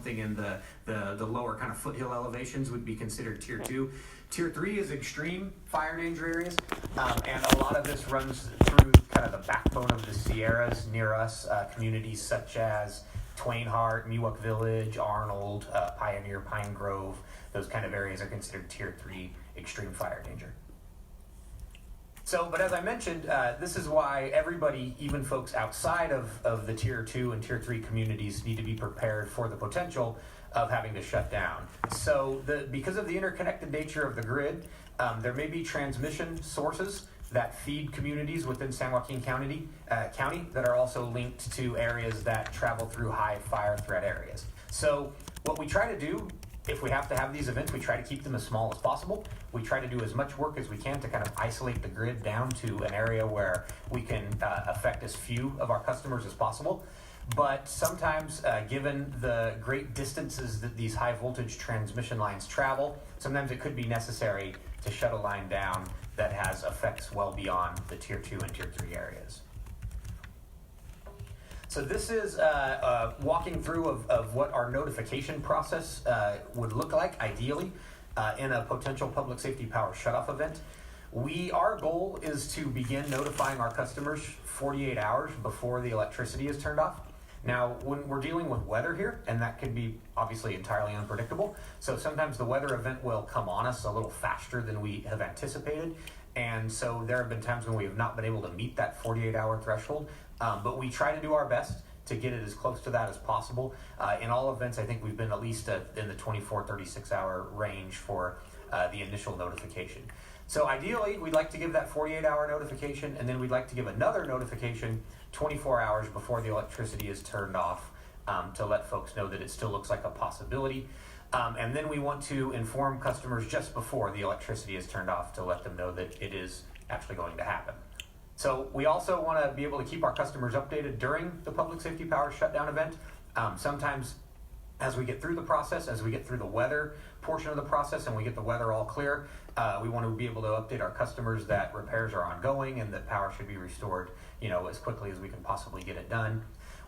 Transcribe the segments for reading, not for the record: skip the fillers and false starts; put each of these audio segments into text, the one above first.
something in the lower kind of foothill elevations would be considered tier 2. Tier 3 is extreme fire danger areas, and a lot of this runs through kind of the backbone of the Sierras near us, communities such as Twainhart, Miwok Village, Arnold, Pioneer, Pine Grove. Those kind of areas are considered tier 3 extreme fire danger. So, but as I mentioned, this is why everybody, even folks outside of the tier 2 and tier 3 communities, need to be prepared for the potential of having to shut down. So because of the interconnected nature of the grid, there may be transmission sources that feed communities within San Joaquin County that are also linked to areas that travel through high fire threat areas. So what we try to do, if we have to have these events, we try to keep them as small as possible. We try to do as much work as we can to kind of isolate the grid down to an area where we can affect as few of our customers as possible. But sometimes, given the great distances that these high voltage transmission lines travel, sometimes it could be necessary to shut a line down that has effects well beyond the tier 2 and tier 3 areas. So this is walking through of what our notification process would look like, ideally, in a potential public safety power shutoff event. Our goal is to begin notifying our customers 48 hours before the electricity is turned off. Now, when we're dealing with weather here, and that can be obviously entirely unpredictable, so sometimes the weather event will come on us a little faster than we have anticipated, and so there have been times when we have not been able to meet that 48-hour threshold, but we try to do our best to get it as close to that as possible. In all events, I think we've been at least in the 24, 36-hour range for the initial notification. So ideally, we'd like to give that 48-hour notification, and then we'd like to give another notification 24 hours before the electricity is turned off to let folks know that it still looks like a possibility. And then we want to inform customers just before the electricity is turned off to let them know that it is actually going to happen. So we also want to be able to keep our customers updated during the public safety power shutdown event. Sometimes as we get through the process, as we get through the weather portion of the process and we get the weather all clear, we want to be able to update our customers that repairs are ongoing and that power should be restored, as quickly as we can possibly get it done.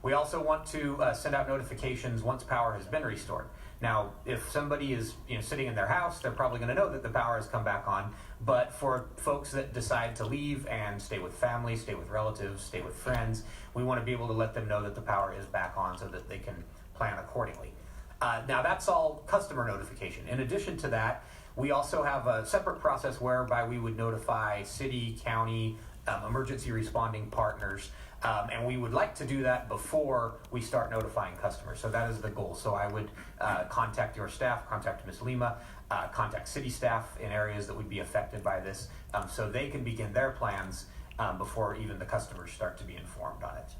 We also want to send out notifications once power has been restored. Now, if somebody is sitting in their house, they're probably going to know that the power has come back on. But for folks that decide to leave and stay with family, stay with relatives, stay with friends, we want to be able to let them know that the power is back on so that they can plan accordingly. Now, that's all customer notification. In addition to that, we also have a separate process whereby we would notify city, county, emergency responding partners, and we would like to do that before we start notifying customers. So that is the goal. So I would contact your staff, contact Ms. Lima, contact city staff in areas that would be affected by this, so they can begin their plans before even the customers start to be informed on it.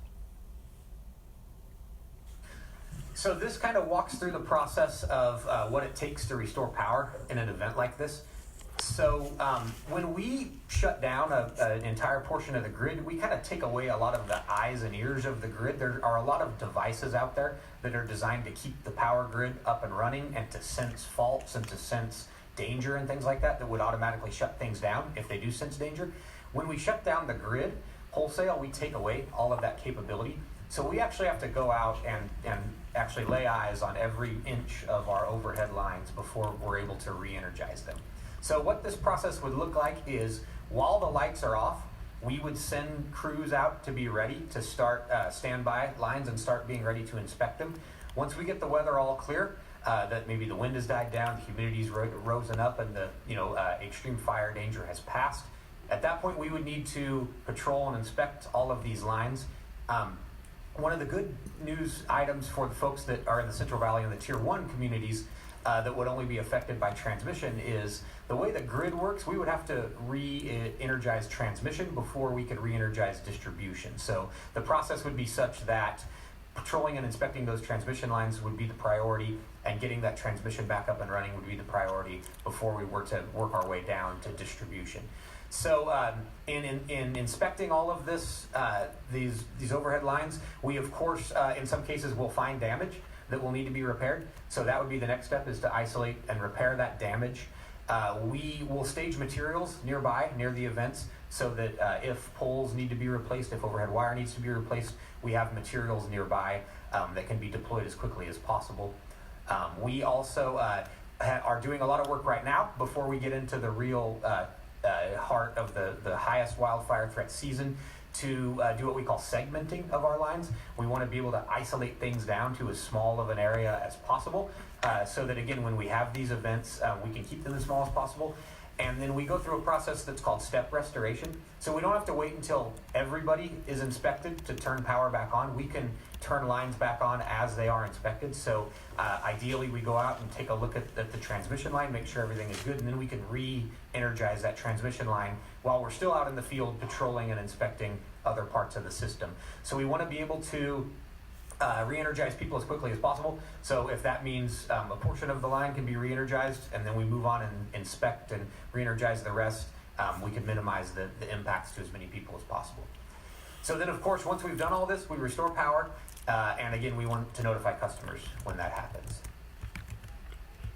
So this kind of walks through the process of what it takes to restore power in an event like this. So when we shut down an entire portion of the grid, we kind of take away a lot of the eyes and ears of the grid. There are a lot of devices out there that are designed to keep the power grid up and running and to sense faults and to sense danger and things like that would automatically shut things down if they do sense danger. When we shut down the grid wholesale, we take away all of that capability. So we actually have to go out and actually lay eyes on every inch of our overhead lines before we're able to re-energize them. So what this process would look like is, while the lights are off, we would send crews out to be ready to start standby lines and start being ready to inspect them. Once we get the weather all clear, that maybe the wind has died down, the humidity's risen up, and the extreme fire danger has passed, at that point we would need to patrol and inspect all of these lines. One of the good news items for the folks that are in the Central Valley and the Tier 1 communities that would only be affected by transmission is the way the grid works. We would have to re-energize transmission before we could re-energize distribution. So the process would be such that patrolling and inspecting those transmission lines would be the priority, and getting that transmission back up and running would be the priority before we were to work our way down to distribution. So in inspecting all of this, these overhead lines, we of course in some cases will find damage that will need to be repaired. So that would be the next step, is to isolate and repair that damage. We will stage materials nearby, near the events, so that if poles need to be replaced, if overhead wire needs to be replaced, we have materials nearby that can be deployed as quickly as possible. We also are doing a lot of work right now before we get into the real heart of the highest wildfire threat season to do what we call segmenting of our lines. We want to be able to isolate things down to as small of an area as possible so that, again, when we have these events, we can keep them as small as possible. And then we go through a process that's called step restoration. So we don't have to wait until everybody is inspected to turn power back on. We can turn lines back on as they are inspected. So ideally, we go out and take a look at the transmission line, make sure everything is good, and then we can re-energize that transmission line while we're still out in the field patrolling and inspecting other parts of the system. So we want to be able to re-energize people as quickly as possible. So if that means a portion of the line can be re-energized and then we move on and inspect and re-energize the rest, we can minimize the impacts to as many people as possible. So then, of course, once we've done all this, we restore power, and again, we want to notify customers when that happens.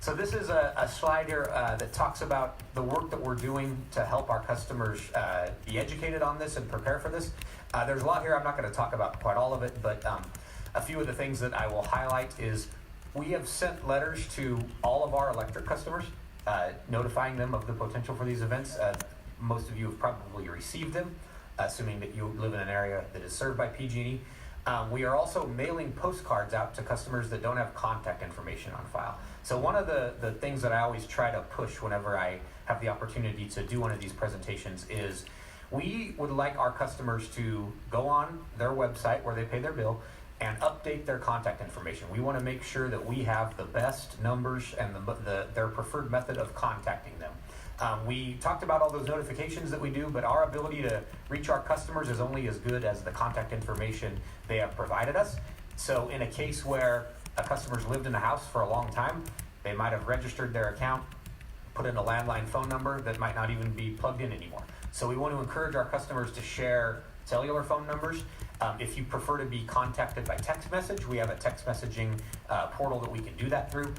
So this is a slide here that talks about the work that we're doing to help our customers be educated on this and prepare for this. There's a lot here. I'm not going to talk about quite all of it, but a few of the things that I will highlight is we have sent letters to all of our electric customers, notifying them of the potential for these events. Most of you have probably received them, assuming that you live in an area that is served by PG&E. We are also mailing postcards out to customers that don't have contact information on file. So one of the things that I always try to push whenever I have the opportunity to do one of these presentations is we would like our customers to go on their website where they pay their bill and update their contact information. We want to make sure that we have the best numbers and their preferred method of contacting them. We talked about all those notifications that we do, but our ability to reach our customers is only as good as the contact information they have provided us. So in a case where a customer's lived in a house for a long time, they might have registered their account, put in a landline phone number that might not even be plugged in anymore. So we want to encourage our customers to share cellular phone numbers. If you prefer to be contacted by text message, we have a text messaging portal that we can do that through.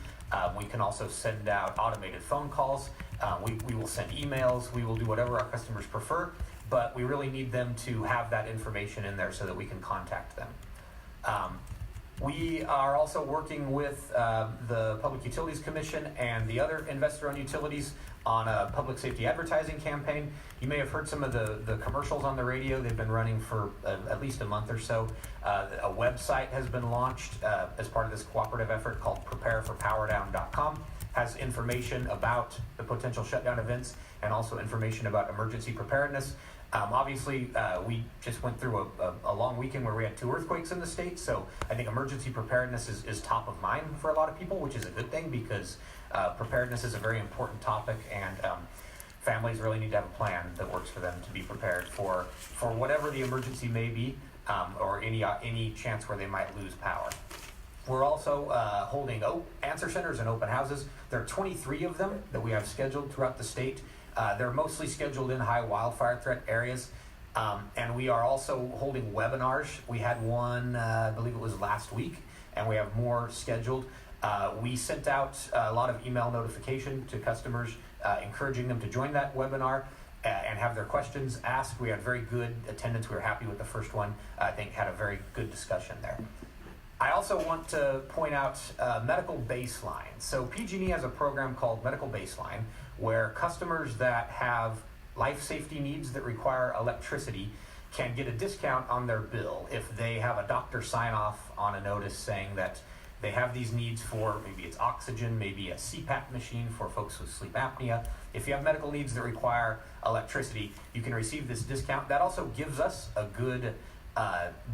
We can also send out automated phone calls. We will send emails. We will do whatever our customers prefer, but we really need them to have that information in there so that we can contact them. We are also working with the Public Utilities Commission and the other investor-owned utilities on a public safety advertising campaign. You may have heard some of the commercials on the radio. They've been running for at least a month or so. A website has been launched as part of this cooperative effort called prepareforpowerdown.com. Has information about the potential shutdown events and also information about emergency preparedness. Obviously, we just went through a long weekend where we had 2 earthquakes in the state, so I think emergency preparedness is top of mind for a lot of people, which is a good thing because preparedness is a very important topic, and families really need to have a plan that works for them to be prepared for whatever the emergency may be, or any chance where they might lose power. We're also holding answer centers and open houses. There are 23 of them that we have scheduled throughout the state. They're mostly scheduled in high wildfire threat areas. And we are also holding webinars. We had one, I believe it was last week, and we have more scheduled. We sent out a lot of email notification to customers, encouraging them to join that webinar and have their questions asked. We had very good attendance. We were happy with the first one. I think had a very good discussion there. I also want to point out medical baseline. So PG&E has a program called Medical Baseline, where customers that have life safety needs that require electricity can get a discount on their bill if they have a doctor sign off on a notice saying that they have these needs for maybe it's oxygen, maybe a CPAP machine for folks with sleep apnea. If you have medical needs that require electricity, you can receive this discount. That also gives us a good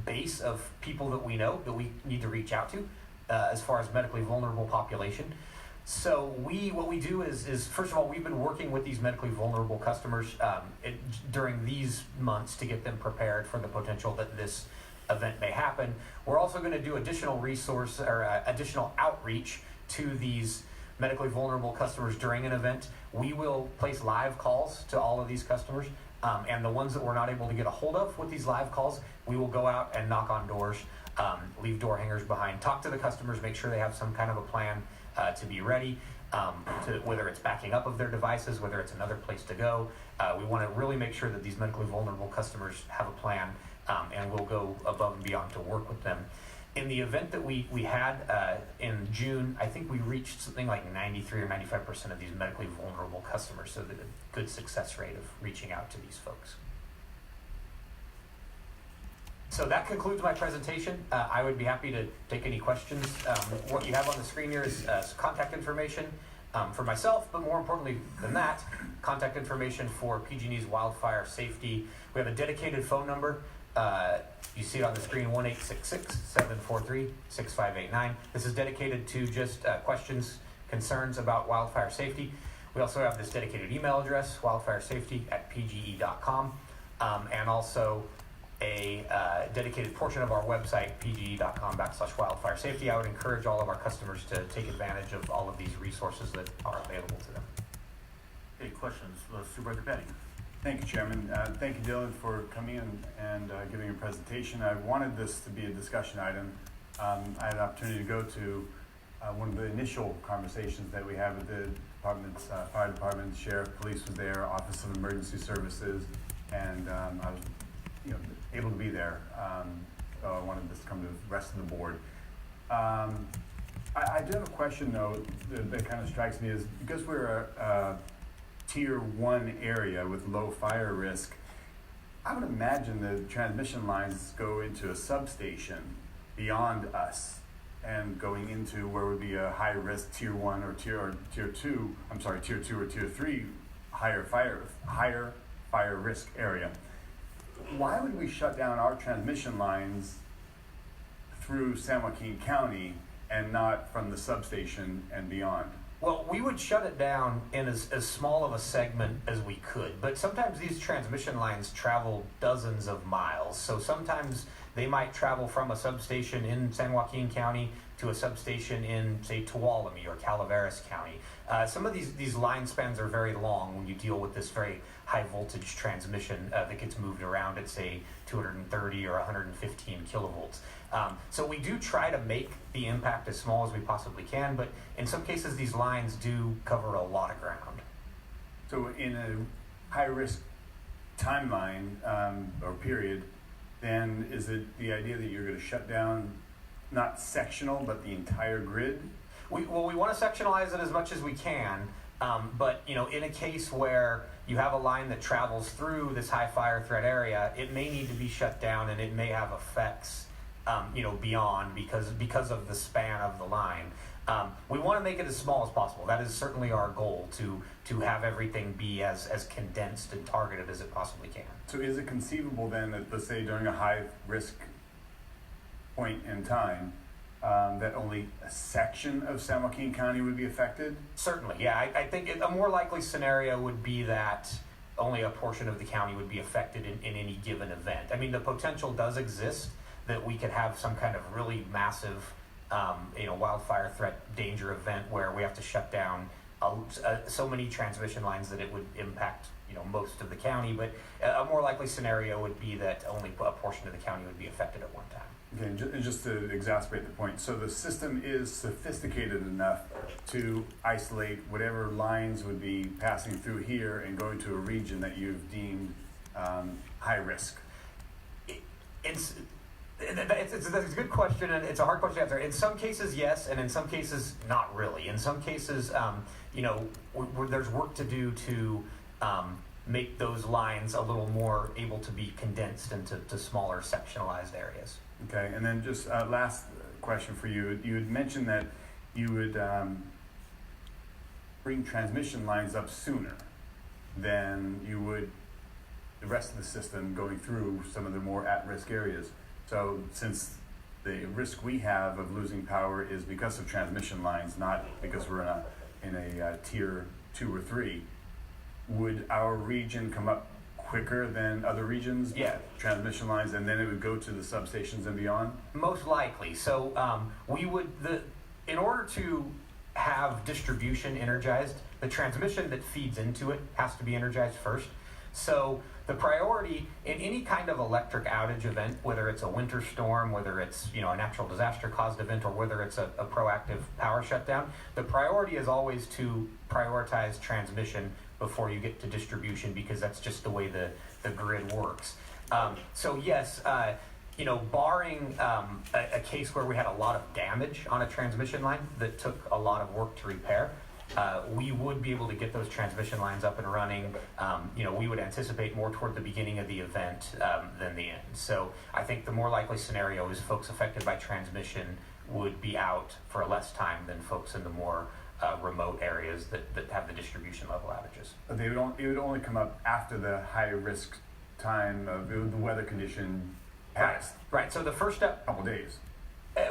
base of people that we know that we need to reach out to as far as medically vulnerable population. So what we do is first of all, we've been working with these medically vulnerable customers during these months to get them prepared for the potential that this event may happen. We're also going to do additional resource or additional outreach to these medically vulnerable customers during an event. We will place live calls to all of these customers. And the ones that we're not able to get a hold of with these live calls, we will go out and knock on doors, leave door hangers behind, talk to the customers, make sure they have some kind of a plan to be ready, whether it's backing up of their devices, whether it's another place to go. We want to really make sure that these medically vulnerable customers have a plan, and we'll go above and beyond to work with them. In the event that we had in June, I think we reached something like 93 or 95% of these medically vulnerable customers, so that a good success rate of reaching out to these folks. So that concludes my presentation. I would be happy to take any questions. What you have on the screen here is contact information for myself, but more importantly than that, contact information for PG&E's wildfire safety. We have a dedicated phone number. You see it on the screen, 1-866-743-6589. This is dedicated to just questions, concerns about wildfire safety. We also have this dedicated email address, wildfiresafety@pge.com, and also a dedicated portion of our website, pge.com/wildfire safety. I would encourage all of our customers to take advantage of all of these resources that are available to them. Any questions? Supervisor Petty. Thank you, Chairman. Thank you, Dylan, for coming in and giving a presentation. I wanted this to be a discussion item. I had an opportunity to go to one of the initial conversations that we had with the departments, fire department, sheriff, police was there, Office of Emergency Services, and I was able to be there. So I wanted this to come to the rest of the board. I do have a question, though, that kind of strikes me is because we're a Tier 1 area with low fire risk, I would imagine the transmission lines go into a substation beyond us and going into where would be a high risk Tier 1 or Tier 2 or Tier 3 higher fire risk area. Why would we shut down our transmission lines through San Joaquin County and not from the substation and beyond? Well, we would shut it down in as small of a segment as we could, but sometimes these transmission lines travel dozens of miles. So sometimes they might travel from a substation in San Joaquin County to a substation in, say, Tuolumne or Calaveras County. Some of these line spans are very long when you deal with this very high voltage transmission that gets moved around at, say, 230 or 115 kilovolts. So we do try to make the impact as small as we possibly can, but in some cases these lines do cover a lot of ground. So in a high-risk timeline or period, then is it the idea that you're going to shut down not sectional but the entire grid? We want to sectionalize it as much as we can, but in a case where you have a line that travels through this high fire threat area, it may need to be shut down and it may have effects beyond because of the span of the line. We want to make it as small as possible. That is certainly our goal, to have everything be as condensed and targeted as it possibly can. So is it conceivable then that, let's say, during a high risk point in time, that only a section of San Joaquin County would be affected? Certainly, yeah. I think a more likely scenario would be that only a portion of the county would be affected in any given event. I mean, the potential does exist that we could have some kind of really massive wildfire threat danger event where we have to shut down so many transmission lines that it would impact most of the county, but a more likely scenario would be that only a portion of the county would be affected at one time. Okay, and just to exacerbate the point, so the system is sophisticated enough to isolate whatever lines would be passing through here and going to a region that you've deemed high risk? It's a good question, and it's a hard question to answer. In some cases, yes, and in some cases, not really. In some cases, there's work to do to make those lines a little more able to be condensed into smaller sectionalized areas. Okay, and then just last question for you. You had mentioned that you would bring transmission lines up sooner than you would the rest of the system going through some of the more at-risk areas. So since the risk we have of losing power is because of transmission lines, not because we're in a tier 2 or 3, would our region come up quicker than other regions? Yeah. Transmission lines, and then it would go to the substations and beyond? Most likely. So in order to have distribution energized, the transmission that feeds into it has to be energized first. So the priority in any kind of electric outage event, whether it's a winter storm, whether it's a natural disaster caused event, or whether it's a proactive power shutdown, the priority is always to prioritize transmission before you get to distribution, because that's just the way the grid works. So yes, barring a case where we had a lot of damage on a transmission line that took a lot of work to repair, we would be able to get those transmission lines up and running. We would anticipate more toward the beginning of the event than the end. So I think the more likely scenario is folks affected by transmission would be out for less time than folks in the more remote areas that have the distribution level outages. But it would only come up after the high risk time of the weather condition passed. Right. So the first step. Couple days.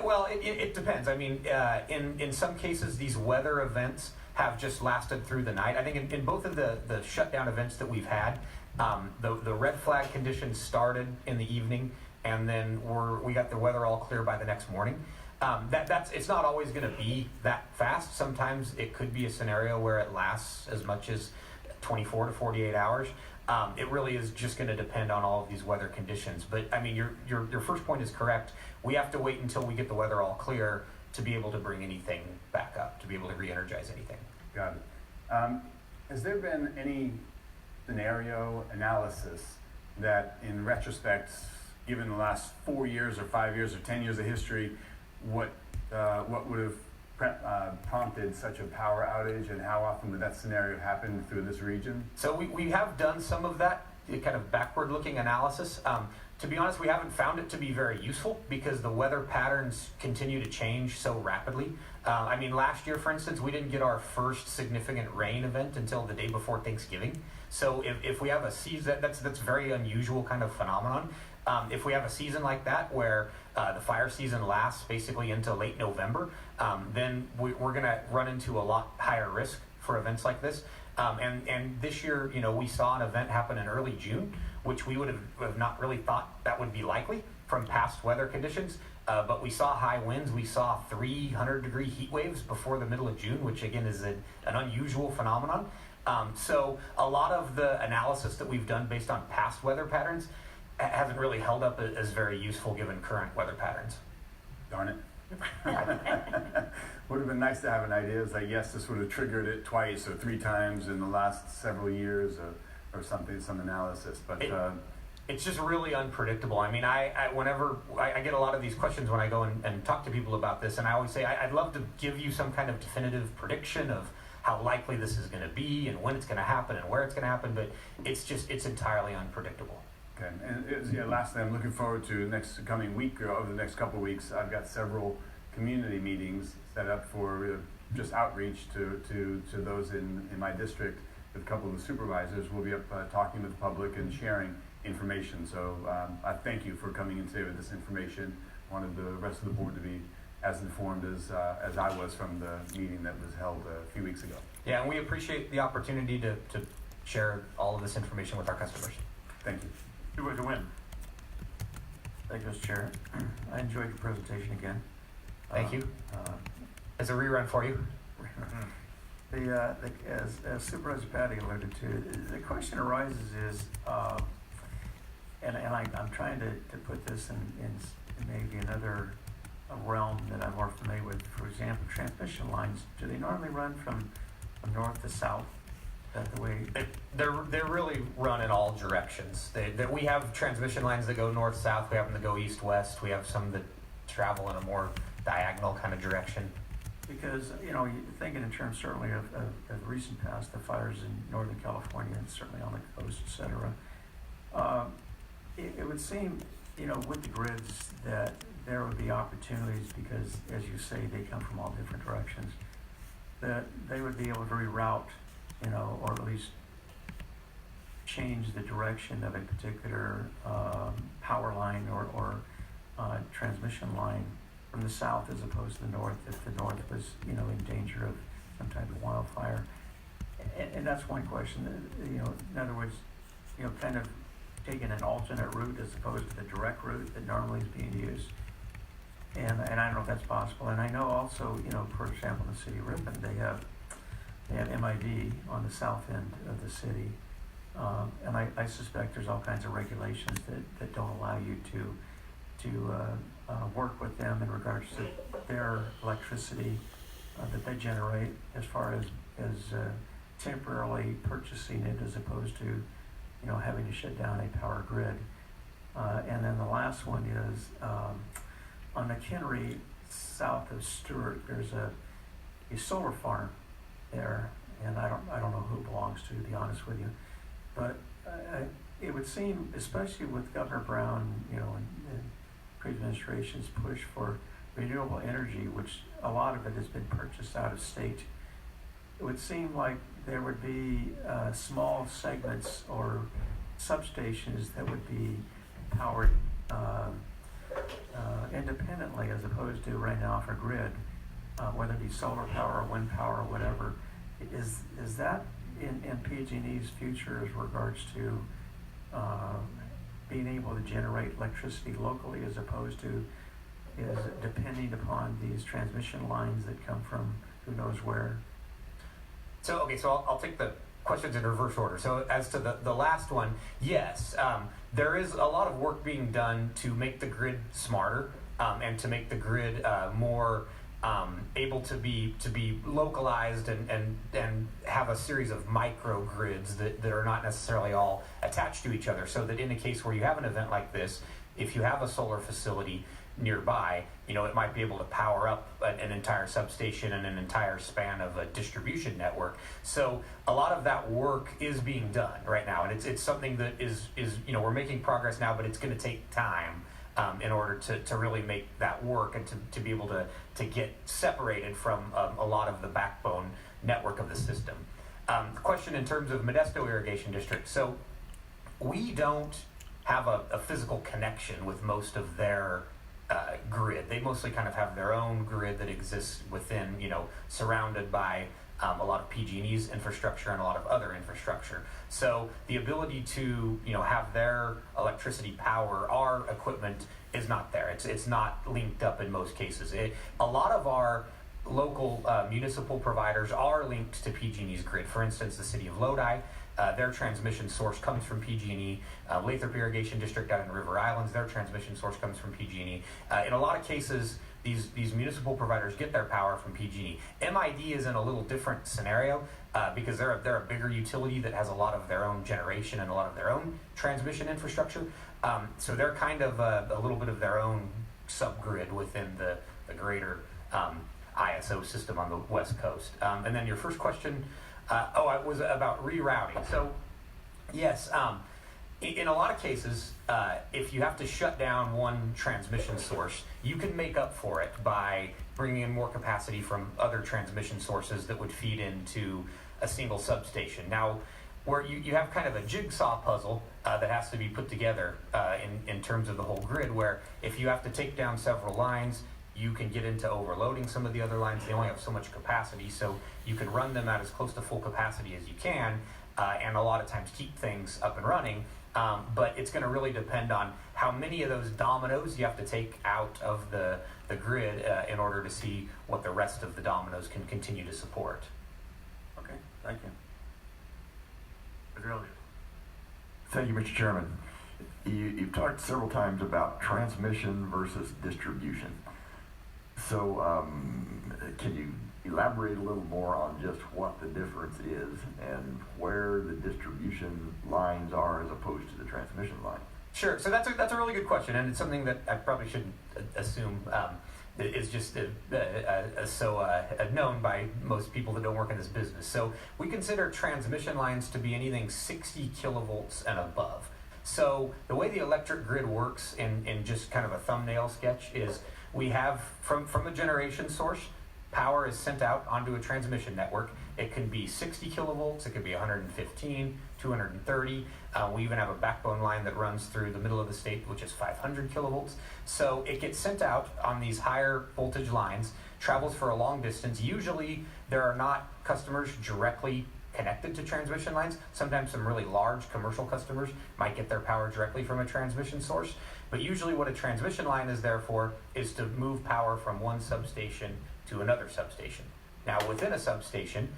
Well, it depends. I mean, in some cases, these weather events have just lasted through the night. I think in both of the shutdown events that we've had, the red flag conditions started in the evening, and then we got the weather all clear by the next morning. It's not always going to be that fast. Sometimes it could be a scenario where it lasts as much as 24 to 48 hours. It really is just going to depend on all of these weather conditions. But I mean, your first point is correct. We have to wait until we get the weather all clear to be able to bring anything back up, to be able to re-energize anything. Got it. Has there been any scenario analysis that, in retrospect, given the last 4 years or 5 years or 10 years of history, what would have prompted such a power outage, and how often would that scenario happen through this region? So we have done some of that kind of backward-looking analysis. To be honest, we haven't found it to be very useful because the weather patterns continue to change so rapidly. I mean, last year, for instance, we didn't get our first significant rain event until the day before Thanksgiving. So if we have a season, that's a very unusual kind of phenomenon. If we have a season like that where the fire season lasts basically into late November, then we're going to run into a lot higher risk for events like this. And this year, we saw an event happen in early June, which we would have not really thought that would be likely from past weather conditions. But we saw high winds. We saw 300-degree heat waves before the middle of June, which again is an unusual phenomenon. So a lot of the analysis that we've done based on past weather patterns hasn't really held up as very useful given current weather patterns. Darn it. Would have been nice to have an idea. It's like, yes, this would have triggered it twice or 3 times in the last several years or something, some analysis. But it's just really unpredictable. I mean, whenever I get a lot of these questions when I go and talk to people about this, and I always say, I'd love to give you some kind of definitive prediction of how likely this is going to be and when it's going to happen and where it's going to happen, but it's entirely unpredictable. Okay, and lastly, I'm looking forward to next coming week or over the next couple of weeks. I've got several community meetings set up for just outreach to those in my district. With a couple of the supervisors, we'll be up talking with the public and sharing information. So I thank you for coming in today with this information. Wanted the rest of the board to be as informed as I was from the meeting that was held a few weeks ago. Yeah, and we appreciate the opportunity to share all of this information with our customers. Thank you. Supervisor Wynn. Thank you, Mr. Chair. I enjoyed your presentation again. Thank you. As a rerun for you. As Supervisor Patty alluded to, the question arises is, and I'm trying to put this in maybe another realm that I'm more familiar with. For example, transmission lines, do they normally run from north to south? Is that the way? They're really run in all directions. We have transmission lines that go north-south. We have them that go east-west. We have some that travel in a more diagonal kind of direction. Because, you're thinking in terms certainly of recent past, the fires in Northern California and certainly on the coast, et cetera. It would seem, with the grids that there would be opportunities because, as you say, they come from all different directions, that they would be able to reroute, or at least change the direction of a particular power line or transmission line from the south as opposed to the north, if the north was, in danger of some type of wildfire. And that's one question. In other words, kind of taking an alternate route as opposed to the direct route that normally is being used. And I don't know if that's possible. And I know also, for example, in the city of Ripon, they have MID on the south end of the city. And I suspect there's all kinds of regulations that don't allow you to work with them in regards to their electricity that they generate, as far as temporarily purchasing it as opposed to having to shut down a power grid. And then the last one is on McHenry, south of Stewart. There's a solar farm there, and I don't know who it belongs to be honest with you, but it would seem, especially with Governor Brown, and pre-administration's push for renewable energy, which a lot of it has been purchased out of state, it would seem like there would be small segments or substations that would be powered independently as opposed to running off a grid, whether it be solar power, wind power, whatever. Is that in PG&E's future as regards to being able to generate electricity locally as opposed to is depending upon these transmission lines that come from who knows where? So I'll take the questions in reverse order. So as to the last one, yes, there is a lot of work being done to make the grid smarter and to make the grid more able to be localized and have a series of microgrids that are not necessarily all attached to each other, so that in a case where you have an event like this, if you have a solar facility nearby, it might be able to power up an entire substation and an entire span of a distribution network. So a lot of that work is being done right now, and it's something that is we're making progress now, but it's going to take time in order to really make that work and to be able to get separated from a lot of the backbone network of the system. The question in terms of Modesto Irrigation District, so we don't have a physical connection with most of their grid. They mostly kind of have their own grid that exists within, surrounded by a lot of PG&E's infrastructure and a lot of other infrastructure. So the ability to, have their electricity power our equipment is not there. It's not linked up in most cases. A lot of our local municipal providers are linked to PG&E's grid. For instance, the city of Lodi, their transmission source comes from PG&E. Lathrop Irrigation District out in River Islands, their transmission source comes from PG&E. In a lot of cases, these municipal providers get their power from PG&E. MID is in a little different scenario because they're a bigger utility that has a lot of their own generation and a lot of their own transmission infrastructure. So they're kind of a little bit of their own subgrid within the greater ISO system on the West Coast. And then your first question, it was about rerouting. So yes, in a lot of cases, if you have to shut down one transmission source, you can make up for it by bringing in more capacity from other transmission sources that would feed into a single substation. Now, where you have kind of a jigsaw puzzle that has to be put together in terms of the whole grid, where if you have to take down several lines, you can get into overloading some of the other lines. They only have so much capacity, so you can run them at as close to full capacity as you can, and a lot of times keep things up and running. But it's going to really depend on how many of those dominoes you have to take out of the grid in order to see what the rest of the dominoes can continue to support. Okay, thank you. Adriel. Thank you, Mr. Chairman. You've talked several times about transmission versus distribution. So can you elaborate a little more on just what the difference is and where the distribution lines are as opposed to the transmission lines? Sure. So that's a really good question, and it's something that I probably shouldn't assume is just known by most people that don't work in this business. So we consider transmission lines to be anything 60 kilovolts and above. So the way the electric grid works in just kind of a thumbnail sketch is we have from a generation source, power is sent out onto a transmission network. It can be 60 kilovolts, it could be 115, 230. We even have a backbone line that runs through the middle of the state, which is 500 kilovolts. So it gets sent out on these higher voltage lines, travels for a long distance. Usually there are not customers directly connected to transmission lines. Sometimes some really large commercial customers might get their power directly from a transmission source. But usually what a transmission line is there for is to move power from one substation to another substation. Now within a substation,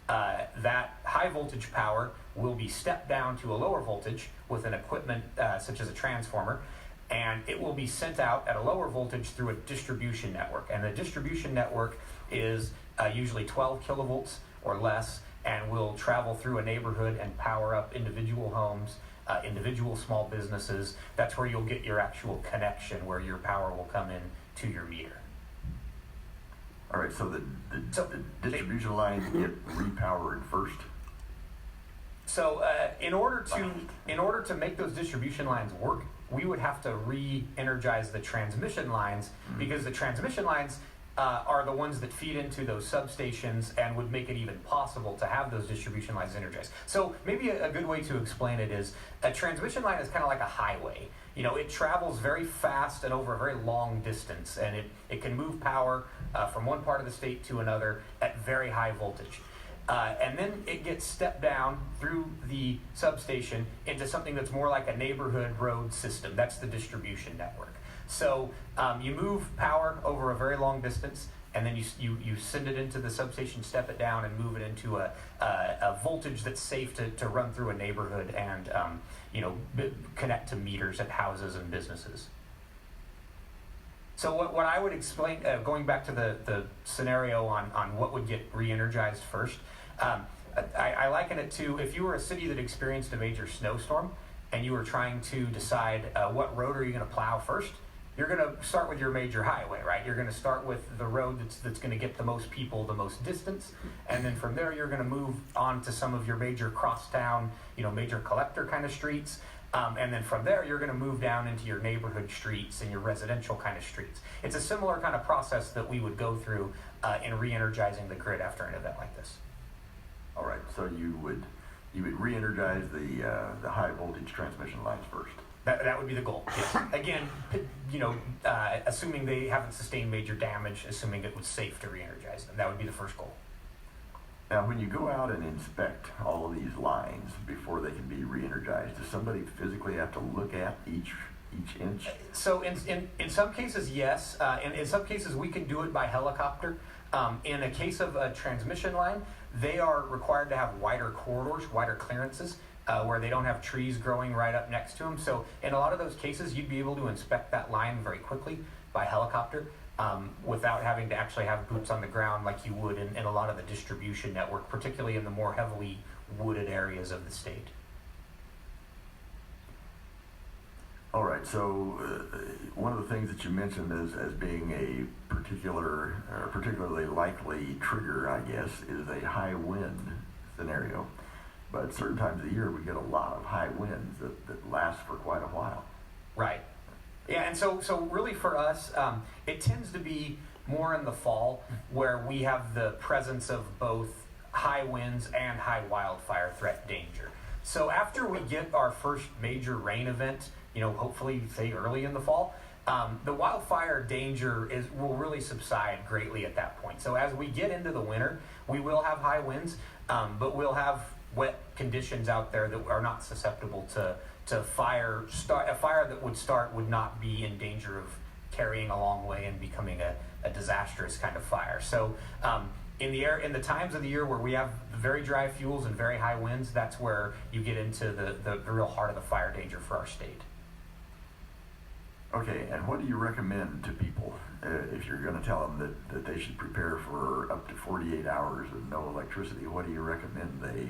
that high voltage power will be stepped down to a lower voltage with an equipment such as a transformer, and it will be sent out at a lower voltage through a distribution network. And the distribution network is usually 12 kilovolts or less, and will travel through a neighborhood and power up individual homes individual small businesses. That's where you'll get your actual connection, where your power will come in to your meter. All right, so the So, distribution lines get repowered first? So in order to make those distribution lines work, we would have to re-energize the transmission lines, because the transmission lines are the ones that feed into those substations and would make it even possible to have those distribution lines energized. So maybe a good way to explain it is a transmission line is kind of like a highway. You know, it travels very fast and over a very long distance, and it can move power from one part of the state to another at very high voltage. And then it gets stepped down through the substation into something that's more like a neighborhood road system. That's the distribution network. So you move power over a very long distance, and then you send it into the substation, step it down, and move it into a voltage that's safe to run through a neighborhood and connect to meters at houses and businesses. So what I would explain, going back to the scenario on what would get re-energized first, I liken it to if you were a city that experienced a major snowstorm and you were trying to decide what road are you going to plow first. You're going to start with your major highway, right? You're going to start with the road that's going to get the most people the most distance, and then from there you're going to move on to some of your major crosstown, major collector kind of streets, and then from there you're going to move down into your neighborhood streets and your residential kind of streets. It's a similar kind of process that we would go through in re-energizing the grid after an event like this. All right, so you would re-energize the high voltage transmission lines first. That would be the goal. Yes. Again, assuming they haven't sustained major damage, assuming it was safe to re-energize them, that would be the first goal. Now, when you go out and inspect all of these lines before they can be re-energized, does somebody physically have to look at each inch? So in some cases, yes. And in some cases, we can do it by helicopter. In a case of a transmission line, they are required to have wider corridors, wider clearances, where they don't have trees growing right up next to them. So in a lot of those cases, you'd be able to inspect that line very quickly by helicopter without having to actually have boots on the ground like you would in a lot of the distribution network, particularly in the more heavily wooded areas of the state. All right, so one of the things that you mentioned as being a particularly likely trigger, I guess, is a high wind scenario. But certain times of the year, we get a lot of high winds that last for quite a while. Right. Yeah, and so really for us, it tends to be more in the fall where we have the presence of both high winds and high wildfire threat danger. So after we get our first major rain event, hopefully say early in the fall, the wildfire danger will really subside greatly at that point. So as we get into the winter, we will have high winds, but we'll have wet conditions out there that are not susceptible to fire. A fire that would start would not be in danger of carrying a long way and becoming a disastrous kind of fire. So in the times of the year where we have very dry fuels and very high winds, that's where you get into the real heart of the fire danger for our state. Okay, and what do you recommend to people if you're going to tell them that they should prepare for up to 48 hours of no electricity? What do you recommend they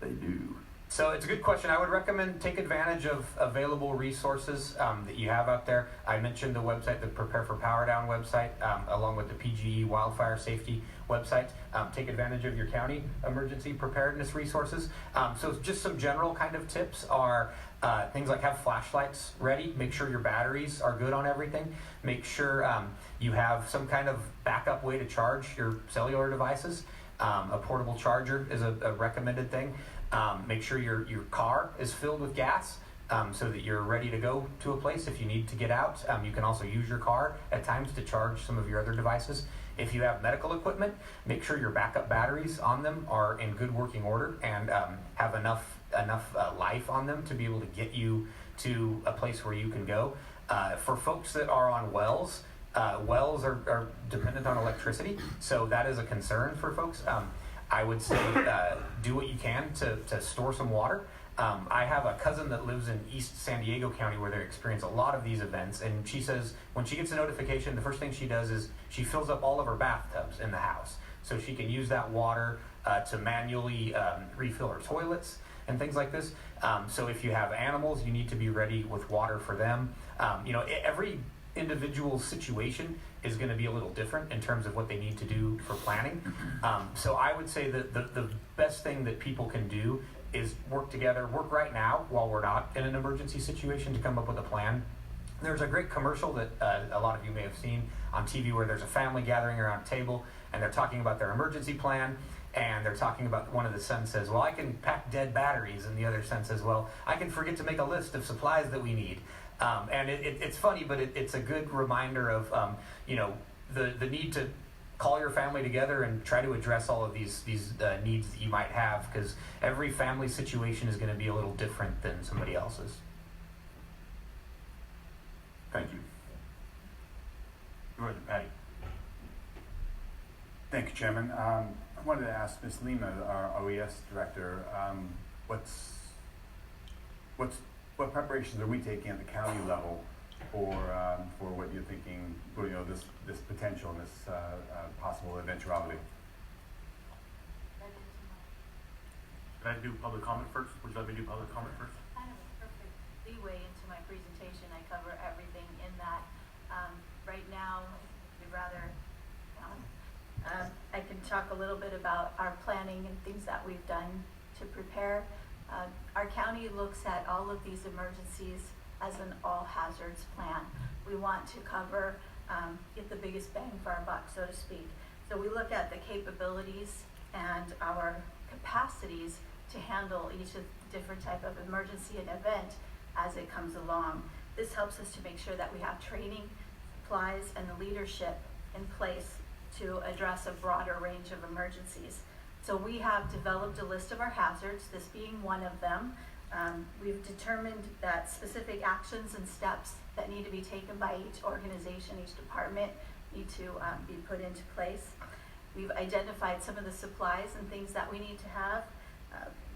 do? So it's a good question. I would recommend take advantage of available resources that you have out there. I mentioned the website, the Prepare for Power Down website, along with the PG&E wildfire safety website. Take advantage of your county emergency preparedness resources. So just some general kind of tips are things like have flashlights ready. Make sure your batteries are good on everything. Make sure you have some kind of backup way to charge your cellular devices. A portable charger is a recommended thing. Make sure your car is filled with gas so that you're ready to go to a place if you need to get out. You can also use your car at times to charge some of your other devices. If you have medical equipment, make sure your backup batteries on them are in good working order and have enough life on them to be able to get you to a place where you can go. For folks that are on wells, wells are dependent on electricity, so that is a concern for folks. I would say do what you can to store some water. I have a cousin that lives in East San Diego County where they experience a lot of these events, and she says when she gets a notification, the first thing she does is she fills up all of her bathtubs in the house so she can use that water to manually refill her toilets. and things like this. So if you have animals, you need to be ready with water for them. Every individual situation is going to be a little different in terms of what they need to do for planning. So I would say that the best thing that people can do is work together, work right now while we're not in an emergency situation to come up with a plan. There's a great commercial that a lot of you may have seen on TV where there's a family gathering around a table and they're talking about their emergency plan, and they're talking about, one of the sons says, well, I can pack dead batteries, and the other son says, well, I can forget to make a list of supplies that we need. And it's funny, but it's a good reminder of the need to call your family together and try to address all of these needs that you might have, because every family situation is going to be a little different than somebody else's. Thank you. Supervisor Patty. Thank you, Chairman. I wanted to ask Ms. Lima, our OES director, what preparations are we taking at the county level for what you're thinking, this potential and this possible eventuality? Can I do public comment first? Would you let me do public comment first? Kind of a perfect leeway into my presentation. I cover everything in that. Right now, if you'd rather, I can talk a little bit about our planning and things that we've done to prepare. Our county looks at all of these emergencies as an all hazards plan. We want to cover, get the biggest bang for our buck, so to speak. So we look at the capabilities and our capacities to handle each of the different type of emergency and event as it comes along. This helps us to make sure that we have training, supplies, and the leadership in place to address a broader range of emergencies. So we have developed a list of our hazards, this being one of them. We've determined that specific actions and steps that need to be taken by each organization, each department, need to be put into place. We've identified some of the supplies and things that we need to have.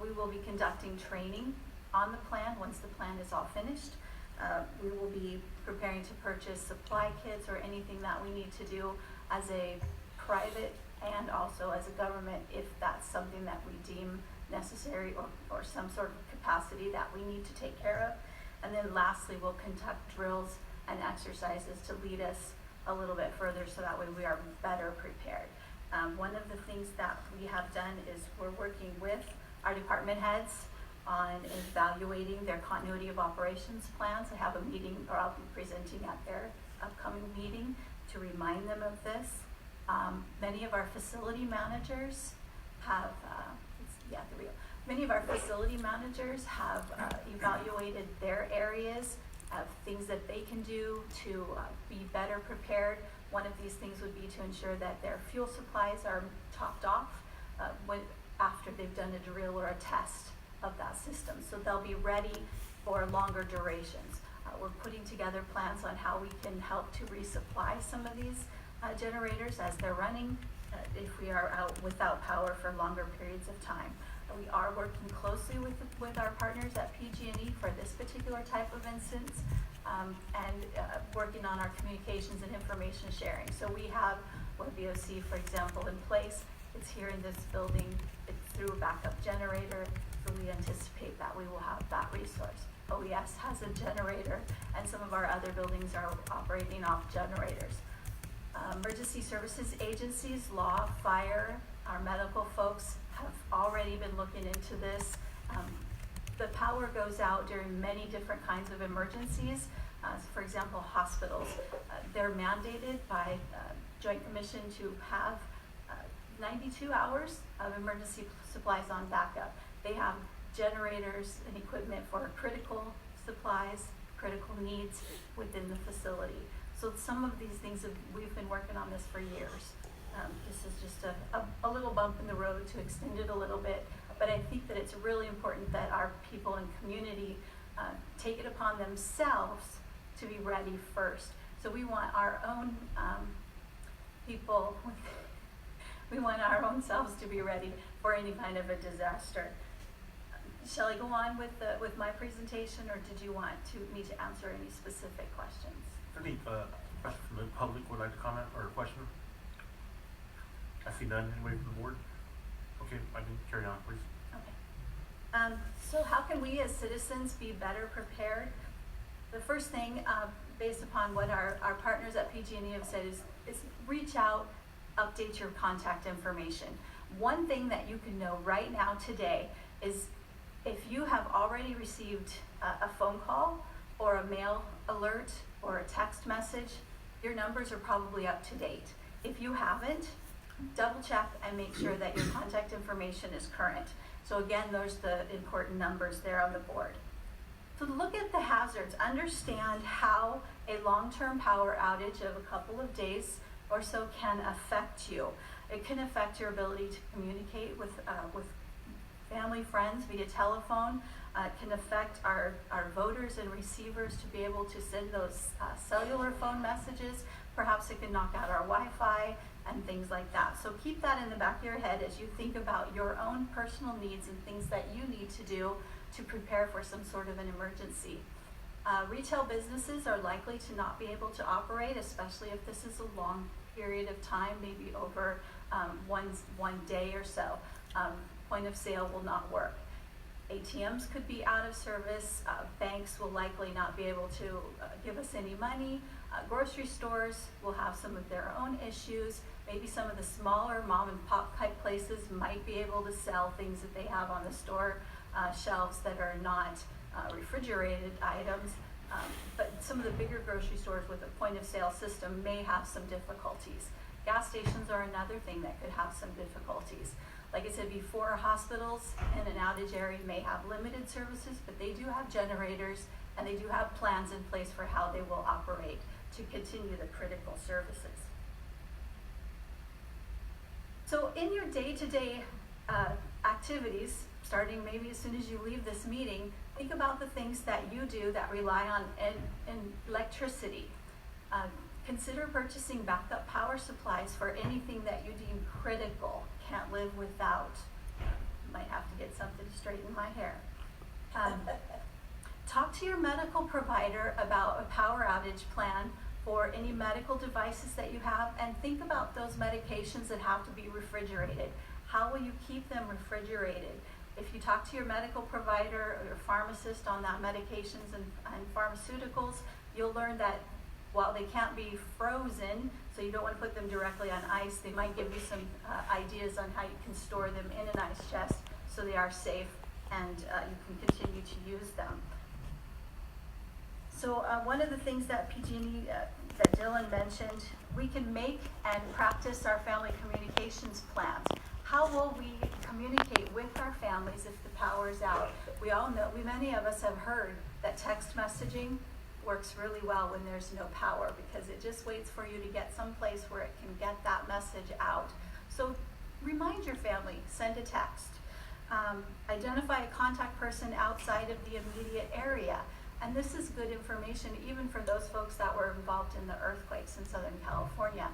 We will be conducting training on the plan once the plan is all finished. We will be preparing to purchase supply kits or anything that we need to do as a private and also as a government if that's something that we deem necessary or some sort of capacity that we need to take care of. And then lastly, we'll conduct drills and exercises to lead us a little bit further so that way we are better prepared. One of the things that we have done is we're working with our department heads on evaluating their continuity of operations plans. I have a meeting, or I'll be presenting at their upcoming meeting to remind them of this. Many of our facility managers have, many of our facility managers have evaluated their areas of things that they can do to be better prepared. One of these things would be to ensure that their fuel supplies are topped off after they've done a drill or a test of that system. So they'll be ready for longer durations. We're putting together plans on how we can help to resupply some of these generators as they're running if we are out without power for longer periods of time. We are working closely with our partners at PG&E for this particular type of instance and working on our communications and information sharing. So we have one VOC, for example, in place. It's here in this building. It's through a backup generator. So we anticipate that we will have that resource. OES has a generator, and some of our other buildings are operating off generators. Emergency services agencies, law, fire, our medical folks have already been looking into this. The power goes out during many different kinds of emergencies. For example, hospitals, they're mandated by Joint Commission to have 92 hours of emergency supplies on backup. They have generators and equipment for critical supplies, critical needs within the facility. So some of these things, we've been working on this for years. This is just a little bump in the road to extend it a little bit, but I think that it's really important that our people and community take it upon themselves to be ready first. So we want our own people, we want our own selves to be ready for any kind of a disaster. Shall I go on with my presentation, or did you want me to answer any specific questions? Any question from the public would like to comment or a question? I see none anyway from the board. Okay, I can carry on, please. Okay. So how can we as citizens be better prepared? The first thing, based upon what our partners at PG&E have said is reach out, update your contact information. One thing that you can know right now today is if you have already received a phone call or a mail alert or a text message, your numbers are probably up to date. If you haven't, double check and make sure that your contact information is current. So again, there's the important numbers there on the board. So look at the hazards, understand how a long-term power outage of a couple of days or so can affect you. It can affect your ability to communicate with family, friends via telephone. It can affect our voters and receivers to be able to send those cellular phone messages. Perhaps it can knock out our Wi-Fi and things like that. So keep that in the back of your head as you think about your own personal needs and things that you need to do to prepare for some sort of an emergency. Retail businesses are likely to not be able to operate, especially if this is a long period of time, maybe over one day or so. Point of sale will not work. ATMs could be out of service. Banks will likely not be able to give us any money. Grocery stores will have some of their own issues. Maybe some of the smaller mom and pop type places might be able to sell things that they have on the store shelves that are not refrigerated items. But some of the bigger grocery stores with a point of sale system may have some difficulties. Gas stations are another thing that could have some difficulties. Like I said before, hospitals in an outage area may have limited services, but they do have generators and they do have plans in place for how they will operate to continue the critical services. So in your day-to-day activities, starting maybe as soon as you leave this meeting, think about the things that you do that rely on electricity. Consider purchasing backup power supplies for anything that you deem critical, can't live without. Might have to get something to straighten my hair. Talk to your medical provider about a power outage plan for any medical devices that you have, and think about those medications that have to be refrigerated. How will you keep them refrigerated? If you talk to your medical provider or your pharmacist on that medications and pharmaceuticals, you'll learn that while they can't be frozen, so you don't want to put them directly on ice, they might give you some ideas on how you can store them in an ice chest so they are safe and you can continue to use them. So one of the things that PG&E, that Dylan mentioned, we can make and practice our family communications plans. How will we communicate with our families if the power is out? We all know, many of us have heard that text messaging works really well when there's no power because it just waits for you to get someplace where it can get that message out. So remind your family, send a text. Identify a contact person outside of the immediate area. And this is good information even for those folks that were involved in the earthquakes in Southern California.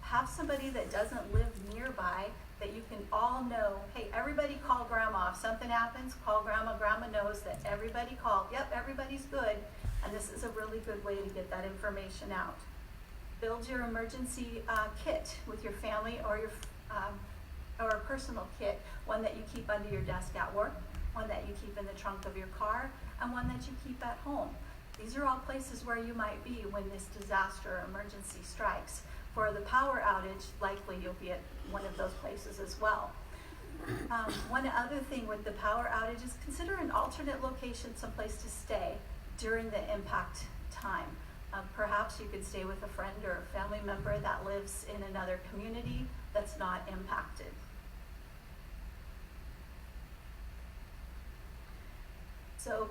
Have somebody that doesn't live nearby that you can all know, hey, everybody call grandma. If something happens, call grandma. Grandma knows that everybody called. Yep, everybody's good. And this is a really good way to get that information out. Build your emergency kit with your family or a personal kit, one that you keep under your desk at work, one that you keep in the trunk of your car, and one that you keep at home. These are all places where you might be when this disaster or emergency strikes. For the power outage, likely you'll be at one of those places as well. One other thing with the power outage is consider an alternate location, someplace to stay during the impact time. Perhaps you could stay with a friend or a family member that lives in another community that's not impacted. So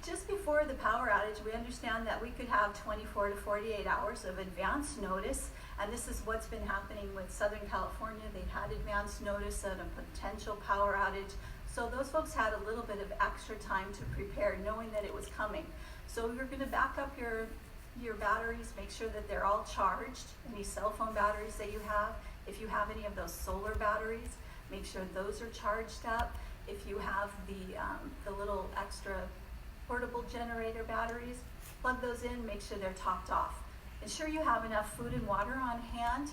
just before the power outage, we understand that we could have 24 to 48 hours of advance notice, and this is what's been happening with Southern California. They've had advance notice of a potential power outage. So those folks had a little bit of extra time to prepare, knowing that it was coming. So you're going to back up your batteries, make sure that they're all charged, any cell phone batteries that you have. If you have any of those solar batteries, make sure those are charged up. If you have the little extra portable generator batteries, plug those in, make sure they're topped off. Ensure you have enough food and water on hand.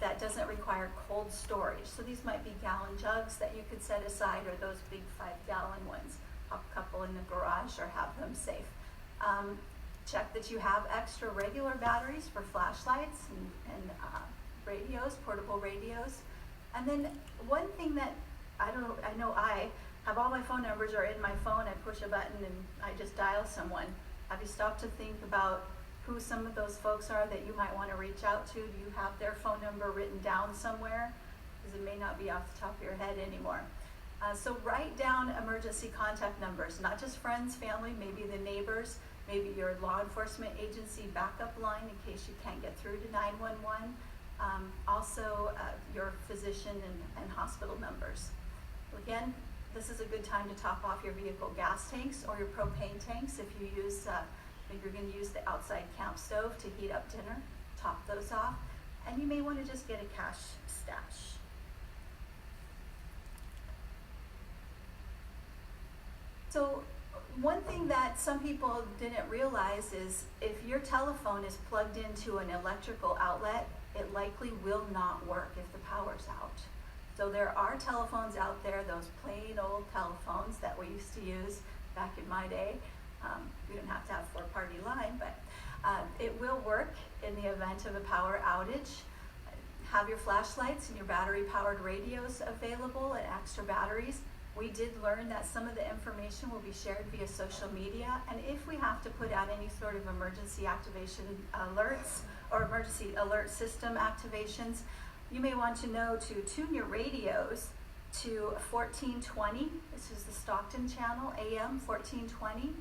that doesn't require cold storage. So these might be gallon jugs that you could set aside, or those big 5-gallon ones. Pop a couple in the garage or have them safe. Check that you have extra regular batteries for flashlights and radios, portable radios. And then one thing that I know I have all my phone numbers are in my phone. I push a button and I just dial someone. Have you stopped to think about who some of those folks are that you might want to reach out to? Do you have their phone number written down somewhere? Because it may not be off the top of your head anymore. So write down emergency contact numbers, not just friends, family, maybe the neighbors, maybe your law enforcement agency backup line in case you can't get through to 911. Also your physician and hospital numbers. Again, this is a good time to top off your vehicle gas tanks or your propane tanks. If you use, if you're going to use the outside camp stove to heat up dinner, top those off. And you may want to just get a cash stash. So one thing that some people didn't realize is if your telephone is plugged into an electrical outlet, it likely will not work if the power's out. So there are telephones out there, those plain old telephones that we used to use back in my day. We didn't have to have a 4-party line, but it will work in the event of a power outage. Have your flashlights and your battery-powered radios available and extra batteries. We did learn that some of the information will be shared via social media, and if we have to put out any sort of emergency activation alerts or emergency alert system activations, you may want to know to tune your radios to 1420. This is the Stockton channel, AM 1420,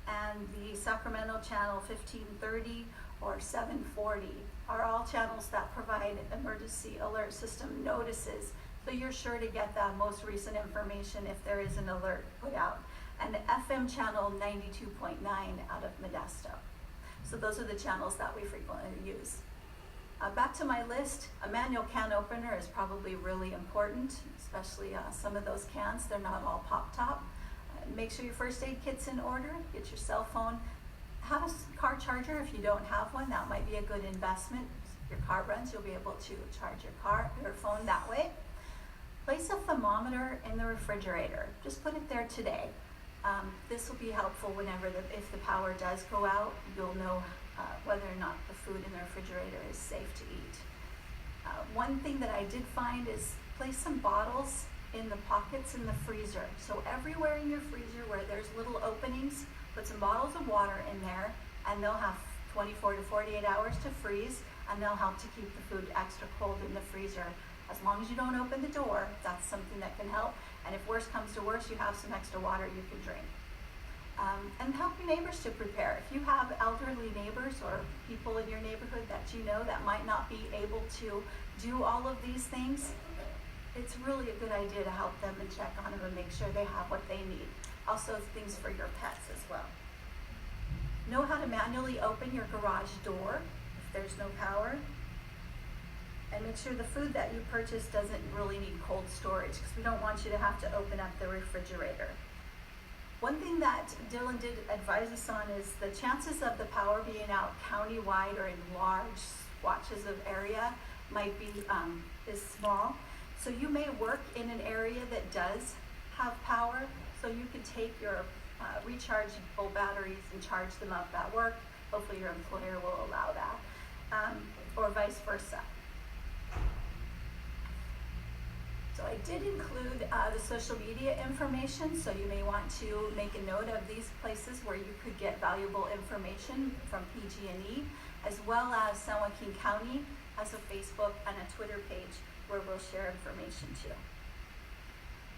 and the Sacramento channel 1530 or 740 are all channels that provide emergency alert system notices. So you're sure to get that most recent information if there is an alert put out. And the FM channel 92.9 out of Modesto. So those are the channels that we frequently use. Back to my list, a manual can opener is probably really important, especially some of those cans, they're not all pop top. Make sure your first aid kit's in order, get your cell phone. Have a car charger if you don't have one, that might be a good investment. If your car runs, you'll be able to charge your phone that way. Place a thermometer in the refrigerator. Just put it there today. This will be helpful whenever, if the power does go out, you'll know whether or not the food in the refrigerator is safe to eat. One thing that I did find is place some bottles in the pockets in the freezer. So everywhere in your freezer where there's little openings, put some bottles of water in there, and they'll have 24 to 48 hours to freeze, and they'll help to keep the food extra cold in the freezer. As long as you don't open the door, that's something that can help. And if worse comes to worse, you have some extra water you can drink. And help your neighbors to prepare. If you have elderly neighbors or people in your neighborhood that you know that might not be able to do all of these things, it's really a good idea to help them and check on them and make sure they have what they need. Also things for your pets as well. Know how to manually open your garage door if there's no power. And make sure the food that you purchase doesn't really need cold storage, because we don't want you to have to open up the refrigerator. One thing that Dylan did advise us on is the chances of the power being out countywide or in large swatches of area might be is small. So you may work in an area that does have power, so you could take your rechargeable batteries and charge them up at work. Hopefully your employer will allow that, or vice versa. So I did include the social media information, so you may want to make a note of these places where you could get valuable information from PG&E, as well as San Joaquin County has a Facebook and a Twitter page where we'll share information too.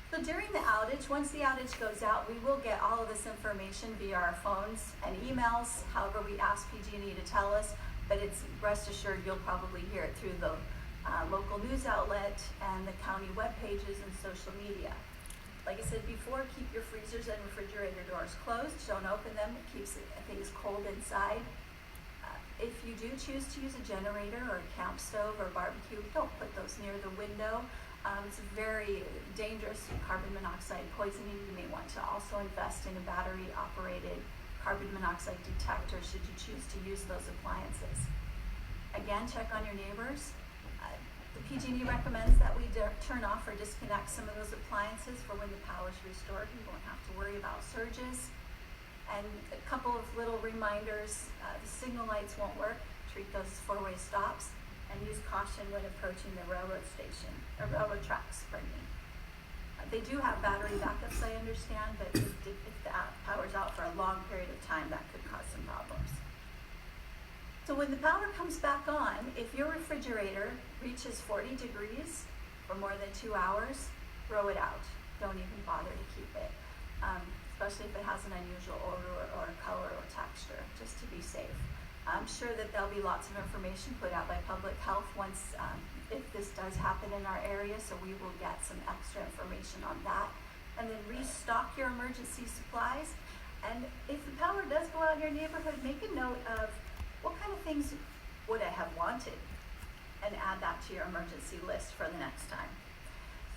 So during the outage, once the outage goes out, we will get all of this information via our phones and emails, however we ask PG&E to tell us, but it's rest assured you'll probably hear it through the local news outlet and the county web pages and social media. Like I said before, keep your freezers and refrigerator doors closed. Don't open them. It keeps things cold inside. If you do choose to use a generator or a camp stove or barbecue, don't put those near the window. It's very dangerous carbon monoxide poisoning. You may want to also invest in a battery-operated carbon monoxide detector should you choose to use those appliances. Again, check on your neighbors. The PG&E recommends that we turn off or disconnect some of those appliances for when the power is restored. We won't have to worry about surges. And a couple of little reminders, the signal lights won't work. Treat those four-way stops and use caution when approaching the railroad station, or railroad tracks, pardon me. They do have battery backups, I understand, but if the power's out for a long period of time, that could cause some problems. So when the power comes back on, if your refrigerator reaches 40 degrees for more than 2 hours, throw it out. Don't even bother to keep it, especially if it has an unusual odor or color or texture, just to be safe. I'm sure that there'll be lots of information put out by public health once, if this does happen in our area, so we will get some extra information on that. And then restock your emergency supplies. And if the power does go out in your neighborhood, make a note of what kind of things would I have wanted, and add that to your emergency list for the next time.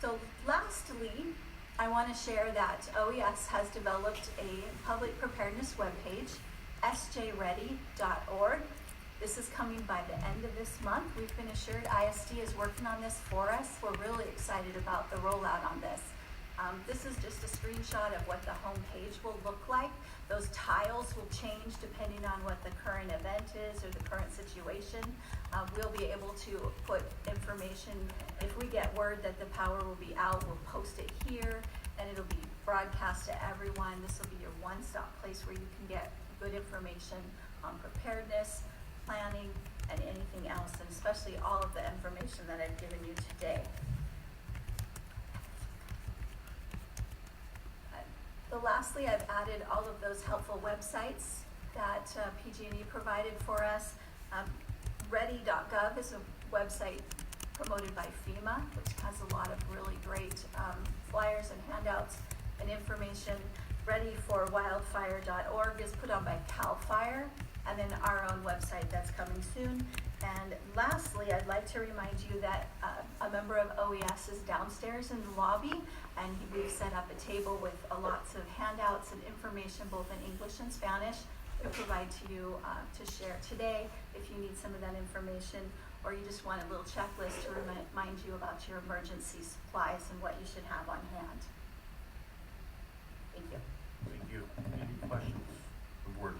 So lastly, I want to share that OES has developed a public preparedness webpage, sjready.org. This is coming by the end of this month. We've been assured ISD is working on this for us. We're really excited about the rollout on this. This is just a screenshot of what the home page will look like. Those tiles will change depending on what the current event is or the current situation. We'll be able to put information. If we get word that the power will be out, we'll post it here, and it'll be broadcast to everyone. This will be your one-stop place where you can get good information on preparedness, planning, and anything else, and especially all of the information that I've given you today. Lastly, I've added all of those helpful websites that PG&E provided for us. Ready.gov is a website promoted by FEMA, which has a lot of really great flyers and handouts and information. Readyforwildfire.org is put on by CAL FIRE, and then our own website that's coming soon. And lastly, I'd like to remind you that a member of OES is downstairs in the lobby, and we've set up a table with lots of handouts and information, both in English and Spanish, to provide to you to share today if you need some of that information, or you just want a little checklist to remind you about your emergency supplies and what you should have on hand. Thank you. Thank you. Any questions from the board?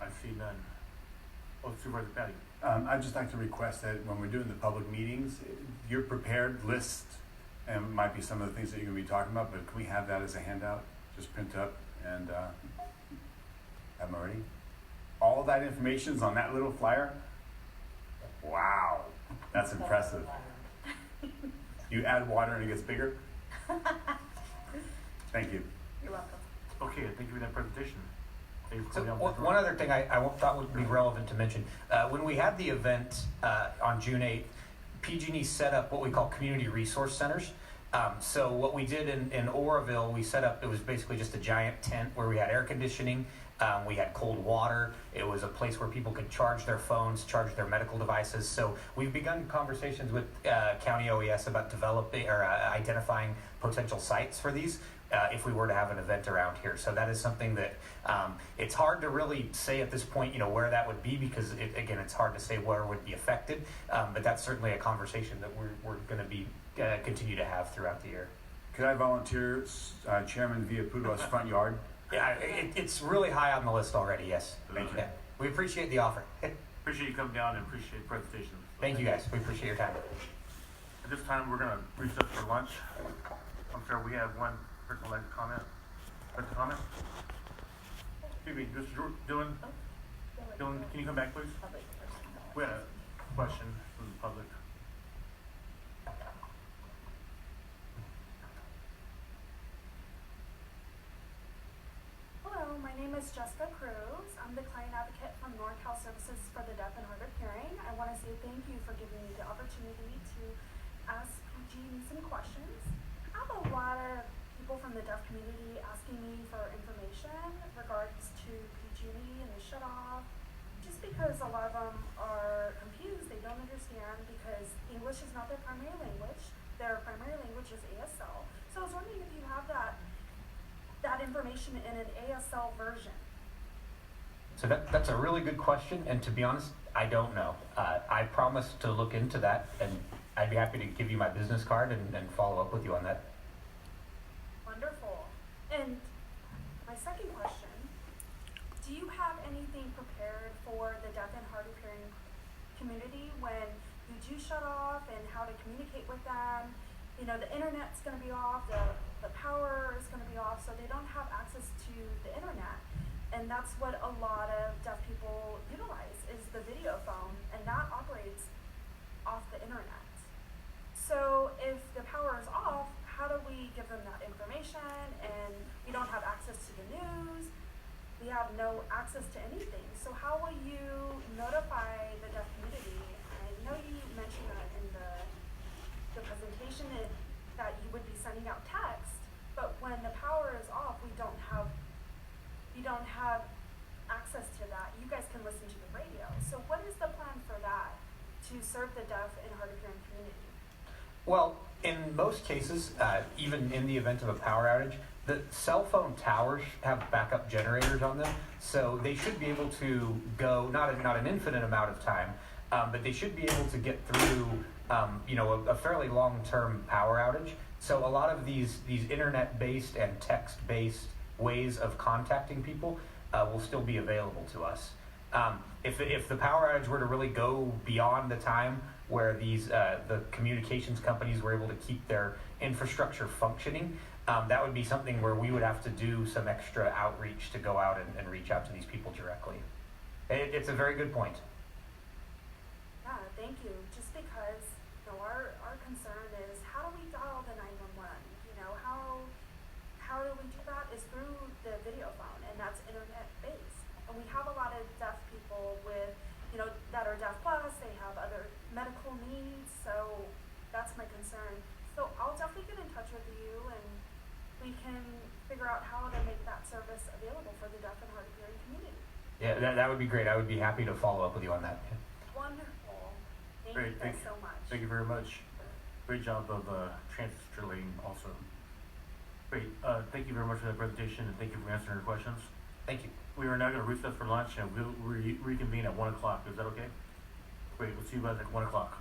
I see none. Oh, Supervisor Patty. I'd just like to request that when we're doing the public meetings, your prepared list, and it might be some of the things that you're going to be talking about, but can we have that as a handout? Just print up and have them already? All of that information's on that little flyer? Wow, that's impressive. You add water and it gets bigger? Thank you. You're welcome. Okay, thank you for that presentation. Thank you for So coming out with one other thing I thought would be relevant to mention, when we had the event on June 8th, PG&E set up what we call community resource centers. So what we did in Oroville, we set up, it was basically just a giant tent where we had air conditioning, we had cold water, it was a place where people could charge their phones, charge their medical devices. So we've begun conversations with County OES about developing or identifying potential sites for these. If we were to have an event around here. So that is something that it's hard to really say at this point, where that would be, because again, it's hard to say where would be affected, but that's certainly a conversation that we're going to be continue to have throughout the year. Could I volunteer Chairman Villapudo's front yard? Yeah, it's really high on the list already, yes. Thank you. Yeah, we appreciate the offer. Appreciate you coming down and appreciate the presentation. Thank you guys, we appreciate your time. At this time, we're going to recess for lunch. I'm sorry, we have one person would like to comment. Excuse me, Mr. Dylan, can you come back, please? Public person. We had a question from the public. Hello, my name is Jessica Cruz. I'm the client advocate from NorCal Services for the Deaf and Hard of Hearing. I want to say thank you for giving me the opportunity to ask PG&E some questions. I have a lot of people from the deaf community asking me for information regards to PG&E and the shutoff, just because a lot of them are confused. They don't understand because English is not their primary language. Their primary language is ASL. So I was wondering if you have that information in an ASL version. So that's a really good question, and to be honest, I don't know. I promise to look into that, and I'd be happy to give you my business card and follow up with you on that. Wonderful. And my second question, do you have anything prepared for the deaf and hard of hearing community when you do shut off, and how to communicate with them? You know, the internet's gonna be off, the power is gonna be off, so they don't have access to the internet. And that's what a lot of deaf people utilize, is the video phone, and that operates off the internet. So if the power is off, how do we give them that information? And we don't have access to the news, we have no access to anything. So how will you notify the deaf community? I know you mentioned that in the presentation, that you would be sending out text, but when the power is off, we don't have access to that. You guys can listen to the radio. So what is the plan for that to serve the deaf and hard of hearing community? Well, in most cases, even in the event of a power outage, the cell phone towers have backup generators on them, so they should be able to go not an infinite amount of time, but they should be able to get through a fairly long-term power outage. So a lot of these internet-based and text-based ways of contacting people will still be available to us. If the power outage were to really go beyond the time where the communications companies were able to keep their infrastructure functioning, that would be something where we would have to do some extra outreach to go out and reach out to these people directly. It's a very good point. Yeah, thank you. Just because, our concern is, how do we dial the 911? How do we do that is through the video phone, and that's internet based. And we have a lot of deaf people with, that are deaf plus, they have other medical needs, so that's my concern. So I'll definitely get in touch with you, and we can figure out how to make that service available for the deaf and hard of hearing community. Yeah, that would be great. I would be happy to follow up with you on that. Wonderful. Thank Great, you guys so much. Thank you very much. Great job of translating also. Great, thank you very much for that presentation, and thank you for answering our questions. Thank you. We are now going to recess for lunch, and we'll reconvene at 1 o'clock. Is that okay? Great, we'll see you guys at 1 o'clock.